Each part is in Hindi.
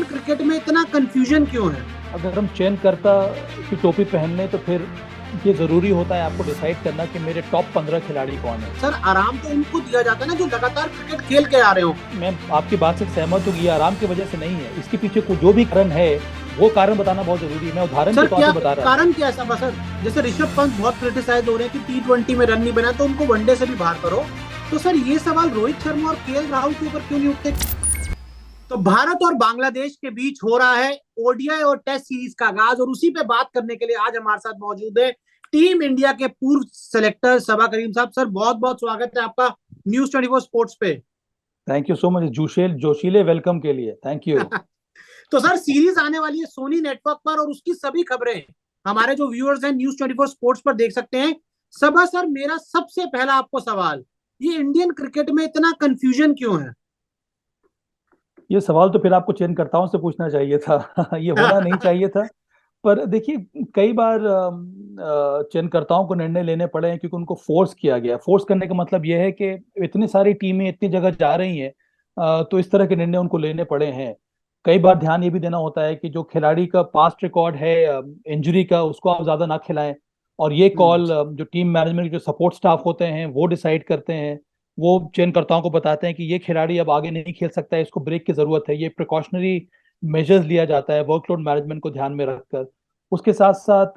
क्रिकेट में इतना कंफ्यूजन क्यों है? अगर हम चयनकर्ता की टोपी पहन लें तो फिर ये जरूरी होता है आपको डिसाइड करना कि मेरे टॉप 15 खिलाड़ी कौन है। सर आराम तो उनको दिया जाता है ना जो लगातार क्रिकेट खेल के आ रहे हो। मैं आपकी बात से सहमत हूँ कि ये आराम की वजह से नहीं है, इसके पीछे जो भी कारण है वो कारण बताना बहुत जरूरी है। मैं उदाहरण सर के तौर क्या पे बता रहा था। कारण क्या ऐसा सर? जैसे ऋषभ पंत बहुत क्रिटिसाइज हो रहे हैं कि T20 में रन नहीं बना तो उनको वनडे से भी बाहर करो। तो सर ये सवाल रोहित शर्मा और केएल राहुल के ऊपर क्यों नहीं उठते? तो भारत और बांग्लादेश के बीच हो रहा है ओडीआई और टेस्ट सीरीज का आगाज, और उसी पे बात करने के लिए आज हमारे साथ मौजूद है टीम इंडिया के पूर्व सेलेक्टर सबा करीम साहब। सर बहुत बहुत स्वागत है आपका News 24 स्पोर्ट्स पे। थैंक यू सो मच जोशीले वेलकम के लिए, थैंक यू। तो सर सीरीज आने वाली है सोनी नेटवर्क पर, और उसकी सभी खबरें हमारे जो व्यूअर्स हैं News 24 स्पोर्ट्स पर देख सकते हैं। सबा सर, मेरा सबसे पहला आपको सवाल, ये इंडियन क्रिकेट में इतना कंफ्यूजन क्यों है? ये सवाल तो फिर आपको चयनकर्ताओं से पूछना चाहिए था। ये होना नहीं चाहिए था। पर देखिए, कई बार चयनकर्ताओं को निर्णय लेने पड़े हैं क्योंकि उनको फोर्स किया गया। फोर्स करने का मतलब यह है कि इतनी सारी टीमें इतनी जगह जा रही हैं, तो इस तरह के निर्णय उनको लेने पड़े हैं। कई बार ध्यान ये भी देना होता है कि जो खिलाड़ी का पास्ट रिकॉर्ड है इंजरी का, उसको आप ज्यादा ना खिलाएं। और ये कॉल जो टीम मैनेजमेंट जो सपोर्ट स्टाफ होते हैं वो डिसाइड करते हैं। वो चयनकर्ताओं को बताते हैं कि ये खिलाड़ी अब आगे नहीं खेल सकता है, इसको ब्रेक की जरूरत है। ये प्रिकॉशनरी मेजर्स लिया जाता है वर्कलोड मैनेजमेंट को ध्यान में रखकर। उसके साथ साथ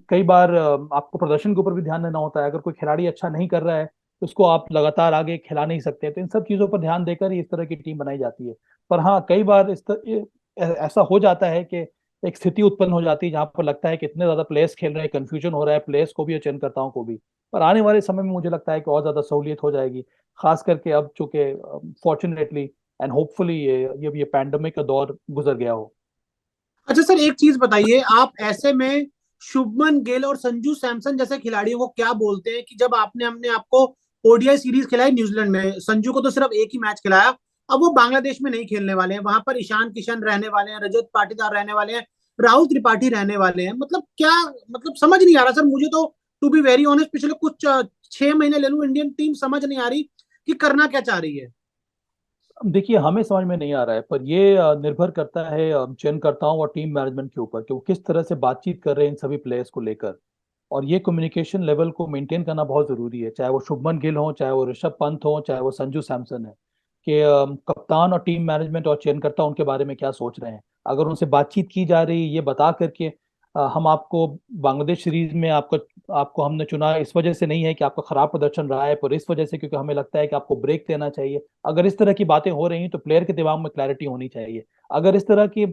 कई बार आपको प्रदर्शन के ऊपर भी ध्यान देना होता है। अगर कोई खिलाड़ी अच्छा नहीं कर रहा है तो उसको आप लगातार आगे खिला नहीं सकते। तो इन सब चीजों पर ध्यान देकर ही इस तरह की टीम बनाई जाती है। पर हाँ, कई बार ऐसा हो जाता है कि एक स्थिति उत्पन्न हो जाती है जहां पर लगता है कि इतने ज्यादा प्लेयर्स खेल रहे हैं, कंफ्यूजन हो रहा है प्लेयर्स को भी और चयनकर्ताओं को भी। पर आने वाले समय में मुझे लगता है कि और ज्यादा सहूलियत हो जाएगी। खास करके अब चूंकि फॉर्चुनेटली एंड होपफुली ये पैंडेमिक का दौर गुजर गया हो। अच्छा सर, एक चीज बताइए, आप ऐसे में शुभमन गिल और संजू सैमसन जैसे खिलाड़ियों को क्या बोलते हैं कि जब आपने हमने आपको ओडीआई सीरीज खिलाई न्यूजीलैंड में, संजू को तो सिर्फ एक ही मैच खिलाया, अब वो बांग्लादेश में नहीं खेलने वाले हैं, वहां पर ईशान किशन रहने वाले हैं, रजत पाटीदार रहने वाले हैं, राहुल त्रिपाठी रहने वाले हैं, मतलब क्या, मतलब समझ नहीं आ रहा सर मुझे तो। टू बी वेरी ऑनेस्ट, पिछले कुछ 6 महीने ले लूं, इंडियन टीम समझ नहीं आ रही कि करना क्या चाह रही है। देखिए, हमें समझ में नहीं आ रहा है, पर ये निर्भर करता है चयनकर्ताओं और टीम मैनेजमेंट के ऊपर कि वो किस तरह से बातचीत कर रहे हैं इन सभी प्लेयर्स को लेकर। और ये कम्युनिकेशन लेवल को मेंटेन करना बहुत जरूरी है, चाहे वो शुभमन गिल हो, चाहे वो ऋषभ पंत हो, चाहे वो संजू सैमसन है। कि कप्तान और टीम मैनेजमेंट और चयनकर्ता उनके बारे में क्या सोच रहे हैं। अगर उनसे बातचीत की जा रही है ये बता करके हम आपको बांग्लादेश सीरीज में आपको आपको हमने चुना इस वजह से नहीं है कि आपका खराब प्रदर्शन रहा है, पर इस वजह से क्योंकि हमें लगता है कि आपको ब्रेक देना चाहिए। अगर इस तरह की बातें हो रही हैं तो प्लेयर के दिमाग में क्लैरिटी होनी चाहिए। अगर इस तरह की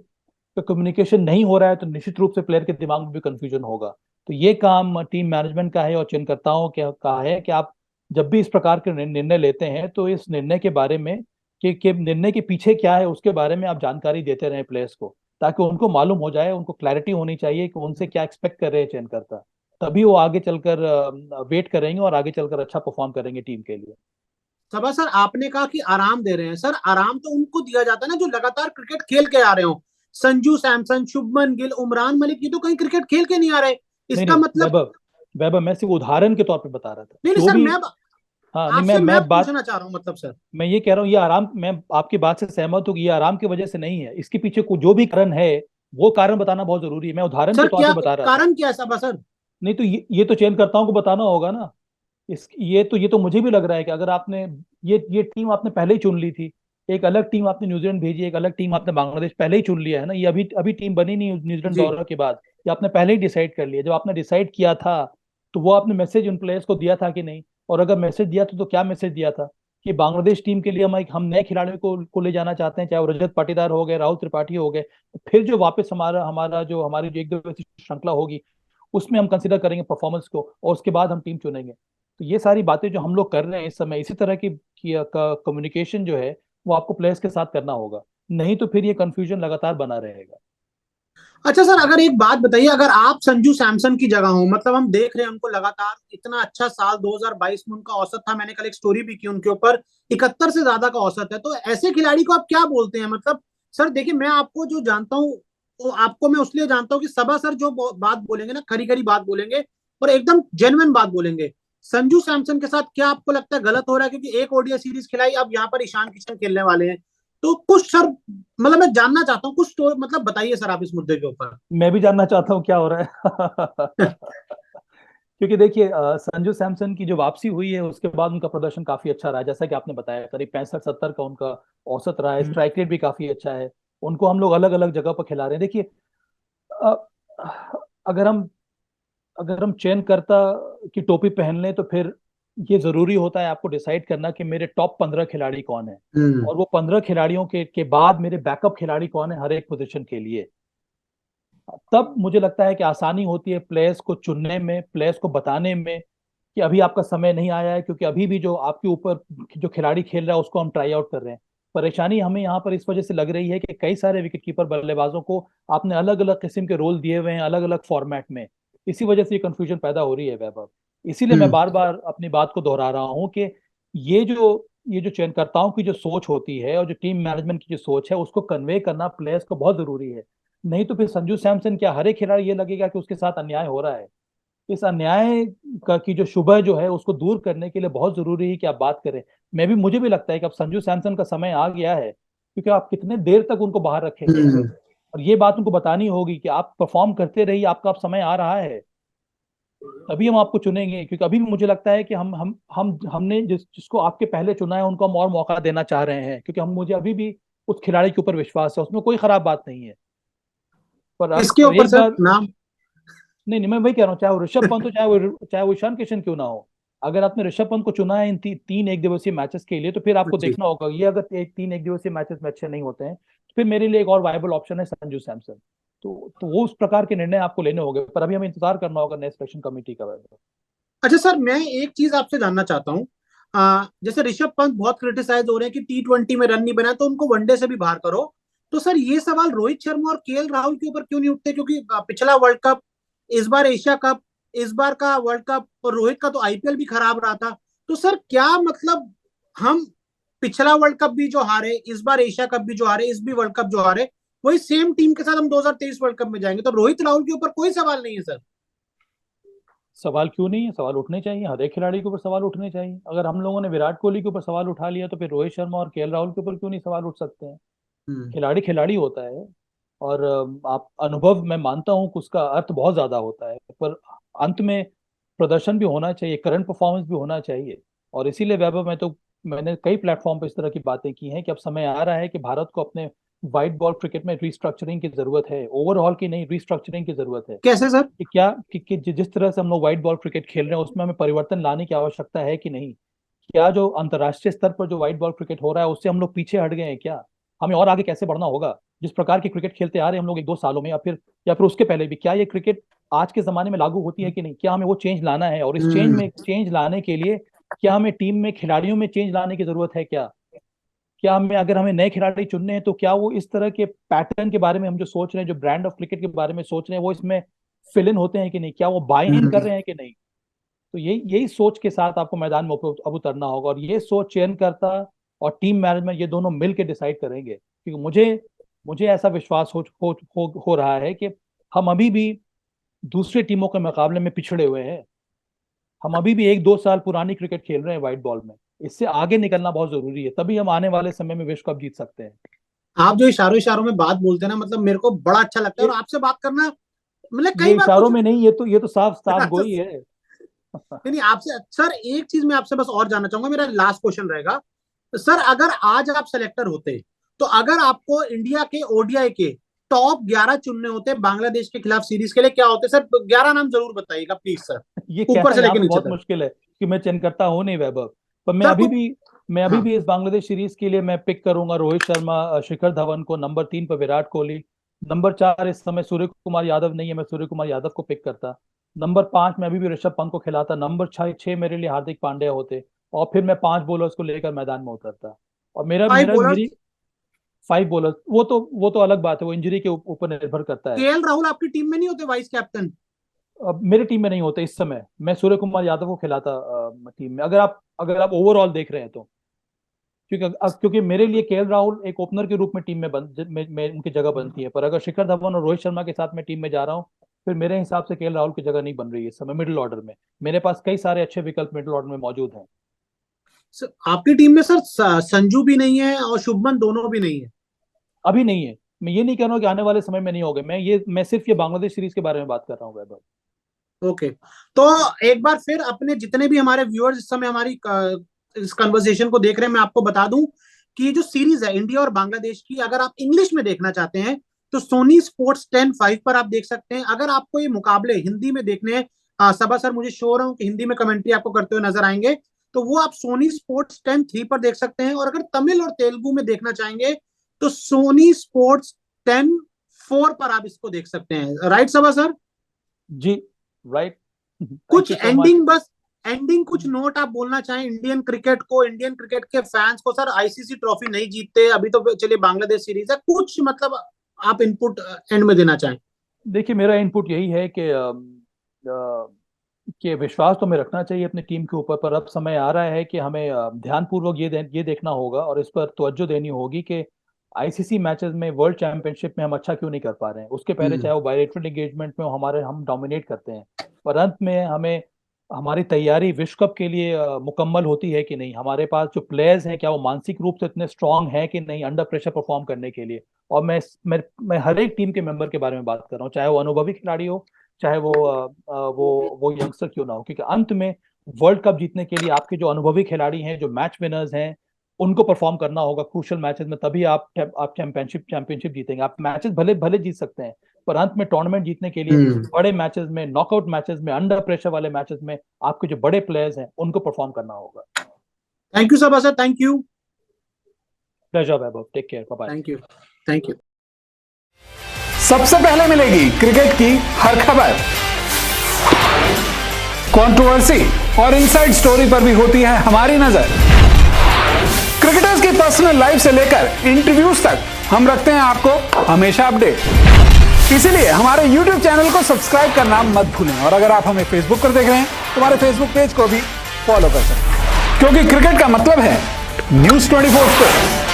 कम्युनिकेशन नहीं हो रहा है तो निश्चित रूप से प्लेयर के दिमाग में भी कंफ्यूजन होगा। तो ये काम टीम मैनेजमेंट का है और चयनकर्ताओं का है कि आप जब भी इस प्रकार के निर्णय लेते हैं तो इस निर्णय के बारे में कि निर्णय के पीछे क्या है उसके बारे में आप जानकारी देते रहें प्लेयर्स को, ताकि उनको मालूम हो जाए, उनको क्लैरिटी होनी चाहिए कि उनसे क्या एक्सपेक्ट कर रहे हैं चयनकर्ता। तभी वो आगे चलकर वेट करेंगे और आगे चलकर अच्छा परफॉर्म करेंगे टीम के लिए। सबा सर, आपने कहा कि आराम दे रहे हैं, सर आराम तो उनको दिया जाता है ना जो लगातार क्रिकेट खेल के आ रहे हो। संजू सैमसन, शुभमन गिल, उमरान मलिक, ये तो कहीं क्रिकेट खेल के नहीं आ रहे। नहीं इसका नहीं, मतलब, वैभव वैभव मैं सिर्फ उदाहरण के तौर पे बता रहा था नहीं नहीं जो सर, भी। मैं हाँ नहीं, आपसे मैं मैं बात पूछना चाह रहा हूँ, मतलब सर। मैं ये कह रहा हूँ, ये आराम, मैं आपकी बात से सहमत हूँ कि ये आराम की वजह से नहीं है, इसके पीछे जो भी कारण है वो कारण बताना बहुत जरूरी है। मैं उदाहरण के सर तौर पे क्या बता रहा था। कारण, क्या है सबा सर? नहीं तो ये तो चयनकर्ताओं को बताना होगा ना। ये तो मुझे भी लग रहा है कि अगर आपने ये टीम आपने पहले ही चुन ली थी। एक अलग टीम आपने न्यूजीलैंड भेजी, एक अलग टीम आपने बांग्लादेश पहले ही चुन लिया है ना। ये अभी अभी टीम बनी नहीं न्यूजीलैंड जी। दौरे के बाद। ये आपने पहले ही डिसाइड कर लिया। जब आपने डिसाइड किया था तो वो आपने मैसेज उन प्लेयर्स को दिया था कि नहीं? और अगर मैसेज दिया था तो क्या मैसेज दिया था? कि बांग्लादेश टीम के लिए हम नए खिलाड़ियों को ले जाना चाहते हैं, चाहे वो रजत पाटीदार हो गए, राहुल त्रिपाठी हो गए। तो फिर जो वापस हमारा हमारा जो हमारी जो एक दो श्रृंखला होगी उसमें हम कंसिडर करेंगे परफॉर्मेंस को और उसके बाद हम टीम चुनेंगे। तो ये सारी बातें जो हम लोग कर रहे हैं इस समय, इसी तरह की कम्युनिकेशन जो है वो आपको प्लेयर्स के साथ करना होगा। नहीं तो फिर ये कंफ्यूजन लगातार बना रहेगा। अच्छा सर, अगर एक बात बताइए, अगर आप संजू सैमसन की जगह हो, मतलब हम देख रहे हैं उनको लगातार इतना अच्छा साल 2022 में उनका औसत था, मैंने कल एक स्टोरी भी की उनके ऊपर, 71 से ज्यादा का औसत है, तो ऐसे खिलाड़ी को आप क्या बोलते हैं? मतलब सर देखिए, मैं आपको जो जानता हूँ वो आपको मैं उसलिए जानता हूँ कि सबा सर जो बात बोलेंगे ना, खरी खरी बात बोलेंगे और एकदम जेन्युइन बात बोलेंगे। संजू सैमसन के साथ क्या आपको लगता है गलत हो रहा है? क्योंकि एक ओडीआई सीरीज खिलाई, अब यहाँ पर ईशान किशन खेलने वाले हैं, तो कुछ सर, मतलब मैं जानना चाहता हूँ कुछ मतलब बताइए सर आप इस मुद्दे के ऊपर। मैं भी जानना चाहता हूँ क्या हो रहा है। क्योंकि देखिए संजू सैमसन की जो वापसी हुई है उसके बाद उनका प्रदर्शन काफी अच्छा रहा है, जैसा कि आपने बताया करीब 65-70 का उनका औसत रहा है, स्ट्राइक रेट भी काफी अच्छा है। उनको हम लोग अलग अलग जगह पर खिला रहे हैं। देखिए अ, अगर हम अगर हम चयनकर्ता की टोपी पहन लें तो फिर ये जरूरी होता है आपको डिसाइड करना कि मेरे टॉप 15 खिलाड़ी कौन है, हम्म। और वो 15 खिलाड़ियों के बाद मेरे बैकअप खिलाड़ी कौन है हर एक पोजीशन के लिए। तब मुझे लगता है कि आसानी होती है प्लेयर्स को चुनने में, प्लेयर्स को बताने में कि अभी आपका समय नहीं आया है, क्योंकि अभी भी जो आपके ऊपर जो खिलाड़ी खेल रहा है उसको हम ट्राई आउट कर रहे हैं। परेशानी हमें यहाँ पर इस वजह से लग रही है कि कई सारे विकेटकीपर बल्लेबाजों को आपने अलग अलग किस्म के रोल दिए हुए हैं अलग अलग फॉर्मेट में। इसी वजह से ये कंफ्यूजन पैदा हो रही है वैभव। इसीलिए मैं हम्म। बार बार अपनी बात को दोहरा रहा हूँ कि ये जो चयनकर्ताओं की जो सोच होती है और जो टीम मैनेजमेंट की जो सोच है उसको कन्वे करना प्लेयर्स को बहुत जरूरी है। नहीं तो फिर संजू सैमसन क्या हर एक खिलाड़ी ये लगेगा कि उसके साथ अन्याय हो रहा है। इस अन्याय का की जो शुबह जो है उसको दूर करने के लिए बहुत जरूरी है कि आप बात करें। मुझे भी लगता है कि अब संजू सैमसन का समय आ गया है, क्योंकि आप कितने देर तक उनको बाहर रखेंगे। हम्म। और ये बात उनको बतानी होगी कि आप परफॉर्म करते रहिए, आपका अब समय आ रहा है, तभी हम आपको चुनेंगे। क्योंकि अभी भी मुझे लगता है कि हमने जिसको आपके पहले चुना है उनको हम और मौका देना चाह रहे हैं, क्योंकि हम मुझे अभी भी उस खिलाड़ी के ऊपर विश्वास है, उसमें कोई खराब बात नहीं है। किसके पर ऊपर एक सर बार, नाम? नहीं नहीं मैं वही कह रहा हूँ, चाहे वो ऋषभ पंत हो चाहे वो ईशान किशन क्यों ना हो। अगर आपने ऋषभ पंत को चुना है इन तीन एक दिवसीय मैचेस के लिए, तो फिर आपको जी। देखना होगा ये अगर तीन एक दिवसीय मैचेस में अच्छे नहीं होते हैं तो फिर मेरे लिए एक और वायबल ऑप्शन है संजू सैमसन। तो वो उस प्रकार के निर्णय आपको लेने होंगे, पर अभी हमें इंतजार करना होगा नए सिलेक्शन कमेटी का वैभव। अच्छा सर, मैं एक चीज आपसे जानना चाहता हूँ। जैसे ऋषभ पंत बहुत क्रिटिसाइज हो रहे हैं कि T20 में रन नहीं बना तो उनको वनडे से भी बाहर करो। तो सर ये सवाल रोहित शर्मा और केएल राहुल के ऊपर क्यों नहीं उठते? क्योंकि पिछला वर्ल्ड कप, इस बार एशिया कप, इस बार का वर्ल्ड कप, और रोहित का तो आईपीएल भी खराब रहा था। तो सर क्या मतलब, हम पिछला वर्ल्ड कप भी जो हारे, इस बार एशिया कप भी जो हारे, इस भी वर्ल्ड कप जो हारे, वही सेम टीम के साथ हम 2023 वर्ल्ड कप में जाएंगे, तो रोहित राहुल के ऊपर कोई सवाल नहीं है सर? सवाल क्यों नहीं है, सवाल उठने चाहिए, हर एक खिलाड़ी के ऊपर सवाल उठने चाहिए। अगर हम लोगों ने विराट कोहली के ऊपर सवाल उठा लिया तो फिर रोहित शर्मा और केएल राहुल के ऊपर क्यों नहीं सवाल उठ सकते हैं। हम्म। खिलाड़ी खिलाड़ी होता है। और आप अनुभव, मैं मानता हूं कि उसका अर्थ बहुत ज्यादा होता है, पर अंत में प्रदर्शन भी होना चाहिए, करंट परफॉर्मेंस भी होना चाहिए। और इसीलिए वैभव मैंने कई प्लेटफॉर्म पर इस तरह की बातें की हैं कि अब समय आ रहा है कि भारत को अपने व्हाइट बॉल क्रिकेट में रिस्ट्रक्चरिंग की जरूरत है, ओवरऑल की नहीं, रिस्ट्रक्चरिंग की जरूरत है। कैसे सर? कि क्या कि जिस तरह से हम लोग व्हाइट बॉल क्रिकेट खेल रहे हैं उसमें हमें परिवर्तन लाने की आवश्यकता है कि नहीं। क्या जो अंतर्राष्ट्रीय स्तर पर जो व्हाइट बॉल क्रिकेट हो रहा है उससे हम लोग पीछे हट गए हैं क्या? हमें और आगे कैसे बढ़ना होगा? जिस प्रकार की क्रिकेट खेलते आ रहे हैं हम लोग एक दो सालों में, या फिर उसके पहले भी, क्या ये क्रिकेट आज के जमाने में लागू होती है कि नहीं? क्या हमें वो चेंज लाना है? और इस हम्म। चेंज लाने के लिए क्या हमें टीम में खिलाड़ियों में चेंज लाने की जरूरत है क्या? क्या अगर हमें नए खिलाड़ी चुनने हैं तो क्या वो इस तरह के पैटर्न के बारे में हम जो सोच रहे हैं, जो ब्रांड ऑफ क्रिकेट के बारे में सोच रहे हैं, वो इसमें फिल इन होते हैं कि नहीं? क्या वो बाय इन कर हम्म। रहे हैं कि नहीं? तो यही सोच के साथ आपको मैदान में अब उतरना होगा, और ये सोच चयनकर्ता और टीम मैनेजमेंट ये दोनों मिल के डिसाइड करेंगे। क्योंकि मुझे मुझे ऐसा विश्वास हो रहा है कि हम अभी भी दूसरी टीमों के मुकाबले में पिछड़े हुए हैं। हम अभी भी एक दो साल पुरानी क्रिकेट खेल रहे हैं व्हाइट बॉल में। इससे आगे निकलना बहुत जरूरी है, तभी हम आने वाले समय में विश्व कप जीत सकते हैं। आप जो इशारों इशारों में बात बोलते हैं ना, मतलब मेरे को बड़ा अच्छा लगता है, ये और आपसे बात करना, मतलब ये कई बार इशारों कुछ में नहीं, ये तो साफ साफ गोई है। नहीं नहीं, आपसे सर एक चीज मैं आपसे बस और जानना चाहूंगा, मेरा लास्ट क्वेश्चन रहेगा। सर अगर आज आप सेलेक्टर होते, तो अगर आपको इंडिया के ओडीआई के टॉप 11 चुनने होते बांग्लादेश के खिलाफ सीरीज के लिए, क्या होते सर? 11 नाम जरूर बताइएगा प्लीज सर, ये ऊपर कहना से यहाँ लेके पे नीचे बहुत तक। मुश्किल है कि मैं चयन करता हूँ नहीं वैभव। पर मैं सर अभी कुछ। भी मैं अभी हाँ। भी इस बांग्लादेश सीरीज के लिए मैं पिक करूंगा रोहित शर्मा, शिखर धवन को, नंबर 3 पर विराट कोहली, नंबर 4 इस समय सूर्य कुमार यादव नहीं है, मैं सूर्य कुमार यादव को पिक करता, नंबर 5 में अभी भी ऋषभ पंत को खिलाता, नंबर 6 मेरे लिए हार्दिक पांड्या होते, और फिर मैं 5 बॉलर्स को लेकर मैदान में उतरता। और मेरा फाइव मेरा बॉलर। मेरी 5 बॉलर्स, वो तो अलग बात है, वो इंजरी के ऊपर निर्भर करता है। केएल राहुल आपकी टीम में नहीं होते वाइस कैप्टन? अब मेरी टीम में नहीं होते इस समय, मैं सूर्य कुमार यादव को खिलाता टीम में, अगर आप ओवरऑल देख रहे हैं तो। क्योंकि मेरे लिए केएल राहुल एक ओपनर के रूप में टीम में उनकी जगह बनती है, पर अगर शिखर धवन और रोहित शर्मा के साथ मैं टीम में जा रहा हूँ फिर मेरे हिसाब से केएल राहुल की जगह नहीं बन रही है इस समय मिडिल ऑर्डर में। मेरे पास कई सारे अच्छे विकल्प मिडिल ऑर्डर में मौजूद हैं। आपकी टीम में सर संजू भी नहीं है और शुभमन दोनों भी नहीं है। अभी नहीं है। मैं ये नहीं कह रहा हूँ कि आने वाले समय में नहीं होगा, मैं सिर्फ ये बांग्लादेश सीरीज के बारे में बात कर रहा हूँ वैभव। ओके, तो एक बार फिर अपने जितने भी हमारे व्यूअर्स इस समय हमारी इस कन्वर्सेशन को देख रहे हैं, मैं आपको बता दूं कि ये जो सीरीज है इंडिया और बांग्लादेश की, अगर आप इंग्लिश में देखना चाहते हैं तो सोनी स्पोर्ट्स 10/5 पर आप देख सकते हैं। अगर आपको ये मुकाबले हिंदी में देखने हैं, सबा सर मुझे श्योर हूं कि हिंदी में कमेंट्री आपको करते हुए नजर आएंगे, तो वो आप सोनी स्पोर्ट्स 10/3 पर देख सकते हैं। और अगर तमिल और तेलुगु में देखना चाहेंगे तो सोनी स्पोर्ट्स 10/4 पर आप इसको देख सकते हैं। राइट सबा सर? जी राइट। कुछ एंडिंग, बस एंडिंग कुछ नोट आप बोलना चाहें इंडियन क्रिकेट को, इंडियन क्रिकेट के फैंस को। सर आईसीसी ट्रॉफी नहीं जीतते अभी तो चलिए, बांग्लादेश सीरीज है, कुछ मतलब आप इनपुट एंड में देना चाहें। देखिए मेरा इनपुट यही है कि विश्वास तो हमें रखना चाहिए अपनी टीम के ऊपर, पर अब समय आ रहा है कि हमें ध्यानपूर्वक ये देखना होगा और इस पर तवज्जो देनी होगी कि आईसीसी मैचेस में, वर्ल्ड चैंपियनशिप में हम अच्छा क्यों नहीं कर पा रहे हैं। उसके पहले चाहे वो बायलैटरल एंगेजमेंट में हम डोमिनेट करते हैं, पर अंत में हमें हमारी तैयारी विश्व कप के लिए मुकम्मल होती है कि नहीं, हमारे पास जो प्लेयर्स हैं क्या वो मानसिक रूप से इतने स्ट्रांग हैं कि नहीं अंडर प्रेशर परफॉर्म करने के लिए। और मैं हर एक टीम के मेंबर के बारे में बात कर रहा हूँ, चाहे वो अनुभवी खिलाड़ी हो, चाहे वो यंगस्टर क्यों ना हो, क्योंकि अंत में वर्ल्ड कप जीतने के लिए आपके जो अनुभवी खिलाड़ी हैं, जो मैच विनर्स हैं, उनको परफॉर्म करना होगा क्रूशियल मैचेस में, तभी आप चैंपियनशिप जीतेंगे। आप मैचेस भले भले जीत सकते हैं, पर अंत में टूर्नामेंट जीतने के लिए बड़े मैचेस में, नॉकआउट मैचेस में, अंडर प्रेशर वाले मैचेस में आपके जो बड़े प्लेयर्स हैं उनको परफॉर्म करना होगा। Thank you Saba sir, thank you. Pleasure Vaibhav, take care, bye bye. Thank you, thank you. सबसे पहले मिलेगी क्रिकेट की हर खबर, कंट्रोवर्सी और इनसाइड स्टोरी पर भी होती है हमारी नजर। क्रिकेटर्स की पर्सनल लाइफ से लेकर इंटरव्यूज तक हम रखते हैं आपको हमेशा अपडेट। इसीलिए हमारे YouTube चैनल को सब्सक्राइब करना मत भूलें, और अगर आप हमें Facebook पर देख रहे हैं तो हमारे Facebook पेज को भी फॉलो कर सकते हैं, क्योंकि क्रिकेट का मतलब है News 24 स्पोर्ट्स।